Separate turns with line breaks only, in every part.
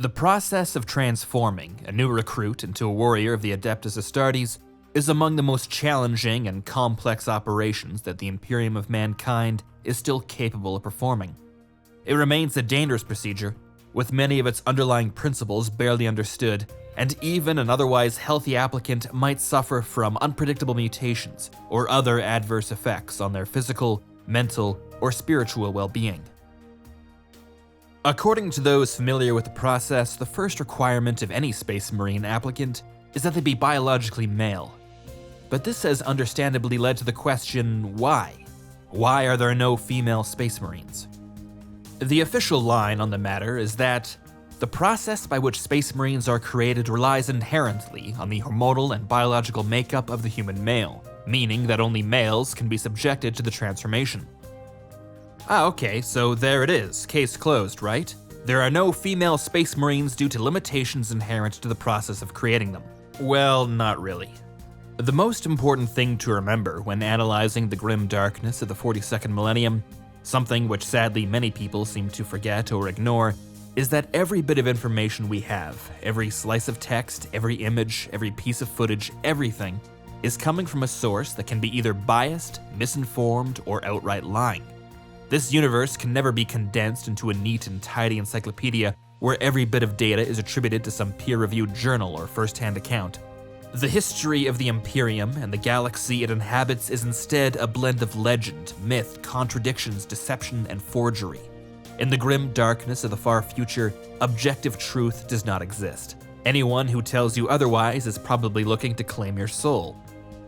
The process of transforming a new recruit into a warrior of the Adeptus Astartes is among the most challenging and complex operations that the Imperium of Mankind is still capable of performing. It remains a dangerous procedure, with many of its underlying principles barely understood, and even an otherwise healthy applicant might suffer from unpredictable mutations or other adverse effects on their physical, mental, or spiritual well-being. According to those familiar with the process, the first requirement of any Space Marine applicant is that they be biologically male. But this has understandably led to the question, why? Why are there no female Space Marines? The official line on the matter is that the process by which Space Marines are created relies inherently on the hormonal and biological makeup of the human male, meaning that only males can be subjected to the transformation. Okay, so there it is, case closed, right? There are no female Space Marines due to limitations inherent to the process of creating them. Well, not really. The most important thing to remember when analyzing the grim darkness of the 42nd millennium, something which sadly many people seem to forget or ignore, is that every bit of information we have, every slice of text, every image, every piece of footage, everything, is coming from a source that can be either biased, misinformed, or outright lying. This universe can never be condensed into a neat and tidy encyclopedia where every bit of data is attributed to some peer-reviewed journal or first-hand account. The history of the Imperium and the galaxy it inhabits is instead a blend of legend, myth, contradictions, deception, and forgery. In the grim darkness of the far future, objective truth does not exist. Anyone who tells you otherwise is probably looking to claim your soul.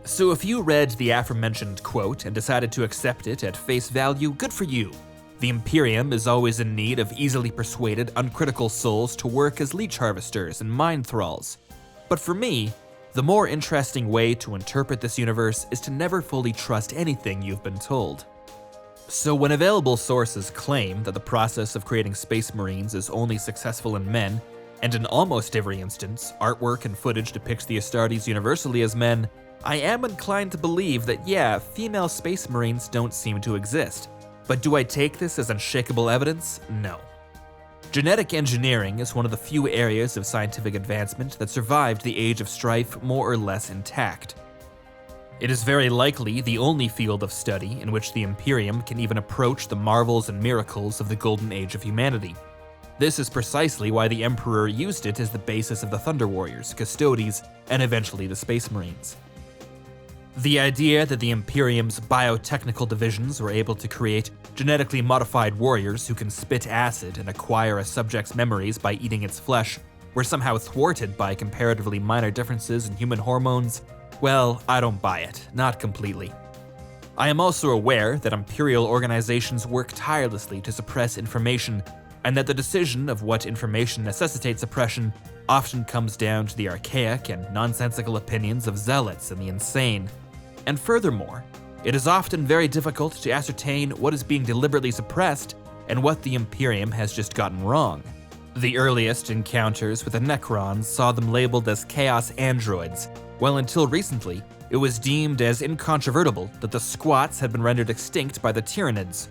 So if you read the aforementioned quote and decided to accept it at face value, good for you. The Imperium is always in need of easily persuaded, uncritical souls to work as leech harvesters and mind thralls. But for me, the more interesting way to interpret this universe is to never fully trust anything you've been told. So when available sources claim that the process of creating Space Marines is only successful in men, and in almost every instance, artwork and footage depicts the Astartes universally as men, I am inclined to believe that yeah, female Space Marines don't seem to exist. But do I take this as unshakable evidence? No. Genetic engineering is one of the few areas of scientific advancement that survived the Age of Strife more or less intact. It is very likely the only field of study in which the Imperium can even approach the marvels and miracles of the Golden Age of humanity. This is precisely why the Emperor used it as the basis of the Thunder Warriors, Custodes, and eventually the Space Marines. The idea that the Imperium's biotechnical divisions were able to create genetically modified warriors who can spit acid and acquire a subject's memories by eating its flesh were somehow thwarted by comparatively minor differences in human hormones, well, I don't buy it, not completely. I am also aware that Imperial organizations work tirelessly to suppress information, and that the decision of what information necessitates suppression often comes down to the archaic and nonsensical opinions of zealots and the insane. And furthermore, it is often very difficult to ascertain what is being deliberately suppressed and what the Imperium has just gotten wrong. The earliest encounters with the Necrons saw them labeled as Chaos Androids, while until recently, it was deemed as incontrovertible that the Squats had been rendered extinct by the Tyranids.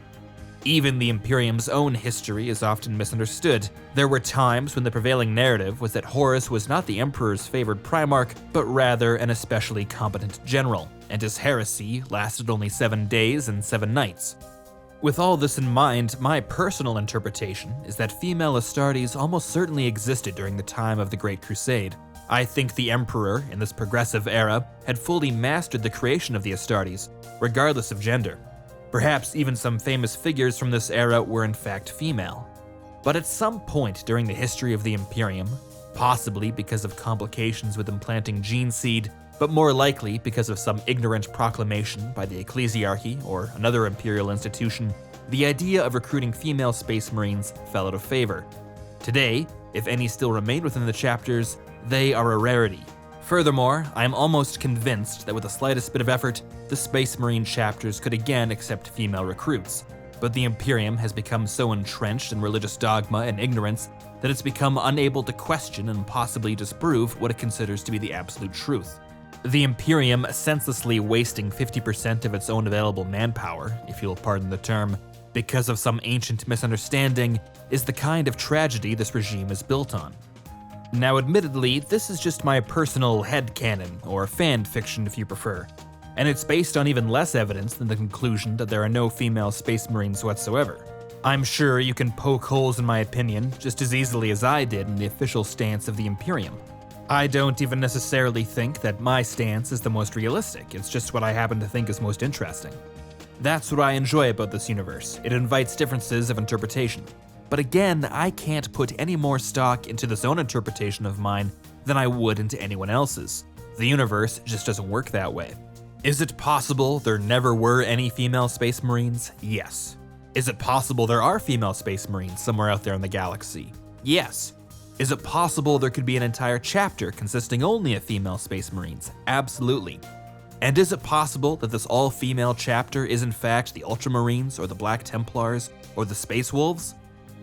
Even the Imperium's own history is often misunderstood. There were times when the prevailing narrative was that Horus was not the Emperor's favored Primarch, but rather an especially competent general, and his heresy lasted only 7 days and 7 nights. With all this in mind, my personal interpretation is that female Astartes almost certainly existed during the time of the Great Crusade. I think the Emperor, in this progressive era, had fully mastered the creation of the Astartes, regardless of gender. Perhaps even some famous figures from this era were in fact female. But at some point during the history of the Imperium, possibly because of complications with implanting gene seed, but more likely because of some ignorant proclamation by the Ecclesiarchy or another imperial institution, the idea of recruiting female Space Marines fell out of favor. Today, if any still remain within the chapters, they are a rarity. Furthermore, I am almost convinced that with the slightest bit of effort, the Space Marine chapters could again accept female recruits, but the Imperium has become so entrenched in religious dogma and ignorance that it's become unable to question and possibly disprove what it considers to be the absolute truth. The Imperium senselessly wasting 50% of its own available manpower, if you'll pardon the term, because of some ancient misunderstanding, is the kind of tragedy this regime is built on. Now admittedly, this is just my personal headcanon, or fan fiction if you prefer, and it's based on even less evidence than the conclusion that there are no female space marines whatsoever. I'm sure you can poke holes in my opinion just as easily as I did in the official stance of the Imperium. I don't even necessarily think that my stance is the most realistic, it's just what I happen to think is most interesting. That's what I enjoy about this universe, it invites differences of interpretation. But again, I can't put any more stock into this own interpretation of mine than I would into anyone else's. The universe just doesn't work that way. Is it possible there never were any female space marines? Yes. Is it possible there are female space marines somewhere out there in the galaxy? Yes. Is it possible there could be an entire chapter consisting only of female space marines? Absolutely. And is it possible that this all-female chapter is in fact the Ultramarines or the Black Templars or the Space Wolves?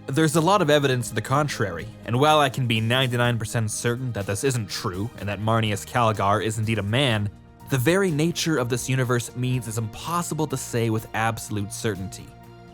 There's a lot of evidence to the contrary, and while I can be 99% certain that this isn't true and that Marneus Calgar is indeed a man, the very nature of this universe means it's impossible to say with absolute certainty.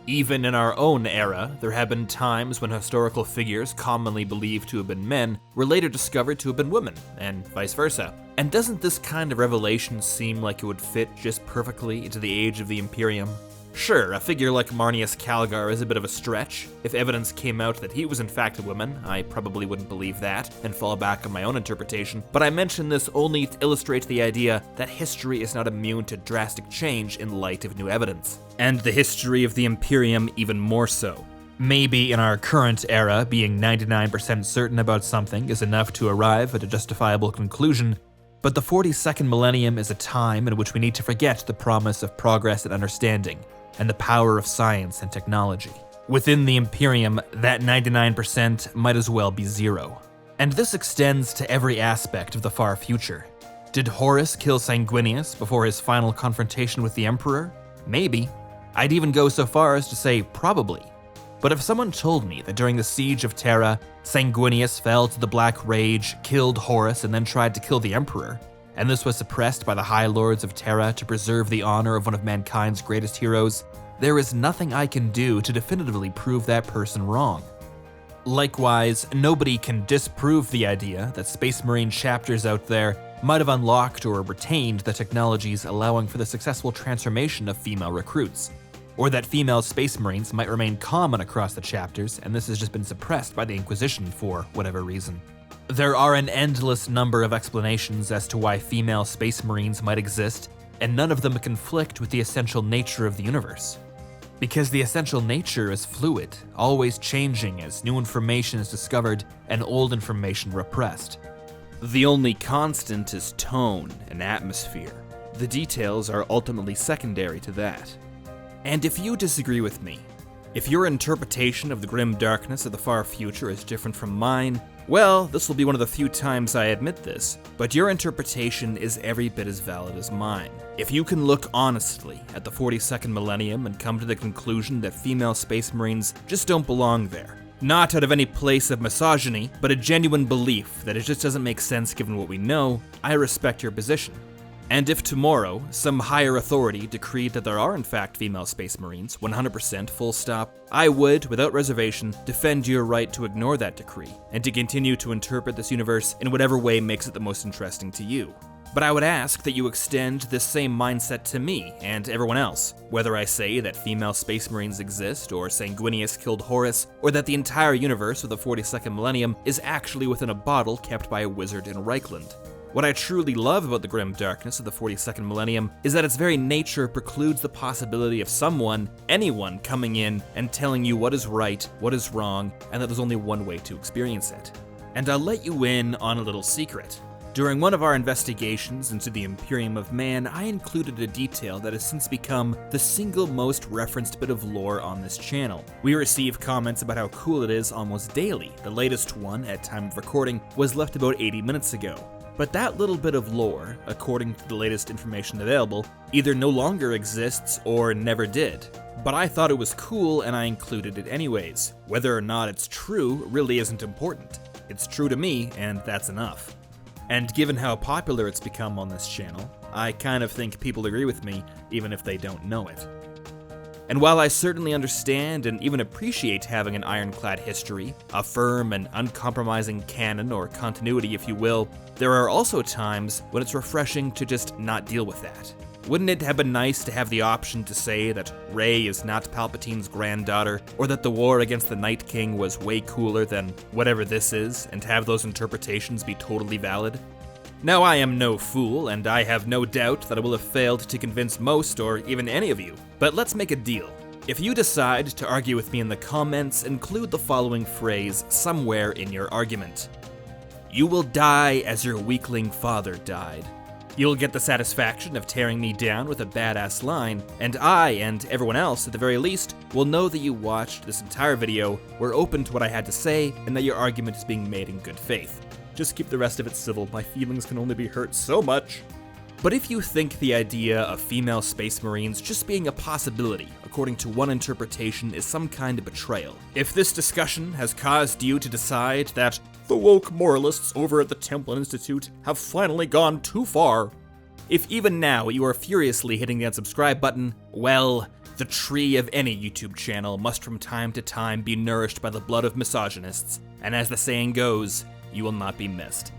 Even in our own era, there have been times when historical figures commonly believed to have been men were later discovered to have been women, and vice versa. And doesn't this kind of revelation seem like it would fit just perfectly into the age of the Imperium? Sure, a figure like Marneus Calgar is a bit of a stretch. If evidence came out that he was in fact a woman, I probably wouldn't believe that and fall back on my own interpretation, but I mention this only to illustrate the idea that history is not immune to drastic change in light of new evidence. And the history of the Imperium even more so. Maybe in our current era, being 99% certain about something is enough to arrive at a justifiable conclusion, but the 42nd millennium is a time in which we need to forget the promise of progress and understanding, and the power of science and technology. Within the Imperium, that 99% might as well be zero. And this extends to every aspect of the far future. Did Horus kill Sanguinius before his final confrontation with the Emperor? Maybe. I'd even go so far as to say probably. But if someone told me that during the Siege of Terra, Sanguinius fell to the Black Rage, killed Horus, and then tried to kill the Emperor, and this was suppressed by the High Lords of Terra to preserve the honor of one of mankind's greatest heroes, there is nothing I can do to definitively prove that person wrong. Likewise, nobody can disprove the idea that Space Marine chapters out there might have unlocked or retained the technologies allowing for the successful transformation of female recruits, or that female Space Marines might remain common across the chapters and this has just been suppressed by the Inquisition for whatever reason. There are an endless number of explanations as to why female Space Marines might exist, and none of them conflict with the essential nature of the universe. Because the essential nature is fluid, always changing as new information is discovered and old information repressed. The only constant is tone and atmosphere. The details are ultimately secondary to that. And if you disagree with me, if your interpretation of the grim darkness of the far future is different from mine, well, this will be one of the few times I admit this, but your interpretation is every bit as valid as mine. If you can look honestly at the 42nd millennium and come to the conclusion that female Space Marines just don't belong there, not out of any place of misogyny, but a genuine belief that it just doesn't make sense given what we know, I respect your position. And if tomorrow, some higher authority decreed that there are in fact female Space Marines, 100% full stop, I would, without reservation, defend your right to ignore that decree, and to continue to interpret this universe in whatever way makes it the most interesting to you. But I would ask that you extend this same mindset to me and everyone else, whether I say that female Space Marines exist, or Sanguinius killed Horus, or that the entire universe of the 42nd millennium is actually within a bottle kept by a wizard in Reichland. What I truly love about the grim darkness of the 42nd millennium is that its very nature precludes the possibility of someone, anyone, coming in and telling you what is right, what is wrong, and that there's only one way to experience it. And I'll let you in on a little secret. During one of our investigations into the Imperium of Man, I included a detail that has since become the single most referenced bit of lore on this channel. We receive comments about how cool it is almost daily. The latest one, at time of recording, was left about 80 minutes ago. But that little bit of lore, according to the latest information available, either no longer exists or never did. But I thought it was cool and I included it anyways. Whether or not it's true really isn't important. It's true to me, and that's enough. And given how popular it's become on this channel, I kind of think people agree with me even if they don't know it. And while I certainly understand and even appreciate having an ironclad history, a firm and uncompromising canon or continuity if you will, there are also times when it's refreshing to just not deal with that. Wouldn't it have been nice to have the option to say that Rey is not Palpatine's granddaughter, or that the war against the Night King was way cooler than whatever this is, and have those interpretations be totally valid? Now, I am no fool, and I have no doubt that I will have failed to convince most or even any of you, but let's make a deal. If you decide to argue with me in the comments, include the following phrase somewhere in your argument. You will die as your weakling father died. You'll get the satisfaction of tearing me down with a badass line, and I, and everyone else at the very least, will know that you watched this entire video, were open to what I had to say, and that your argument is being made in good faith. Just keep the rest of it civil, my feelings can only be hurt so much. But if you think the idea of female space marines just being a possibility, according to one interpretation, is some kind of betrayal, if this discussion has caused you to decide that the woke moralists over at the Templin Institute have finally gone too far, if even now you are furiously hitting the unsubscribe button, well, the tree of any YouTube channel must from time to time be nourished by the blood of misogynists, and as the saying goes, you will not be missed.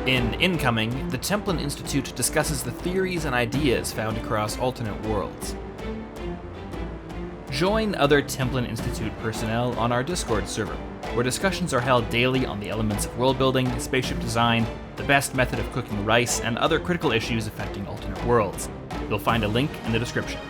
In Incoming, the Templin Institute discusses the theories and ideas found across alternate worlds. Join other Templin Institute personnel on our Discord server, where discussions are held daily on the elements of world building, spaceship design, the best method of cooking rice, and other critical issues affecting alternate worlds. You'll find a link in the description.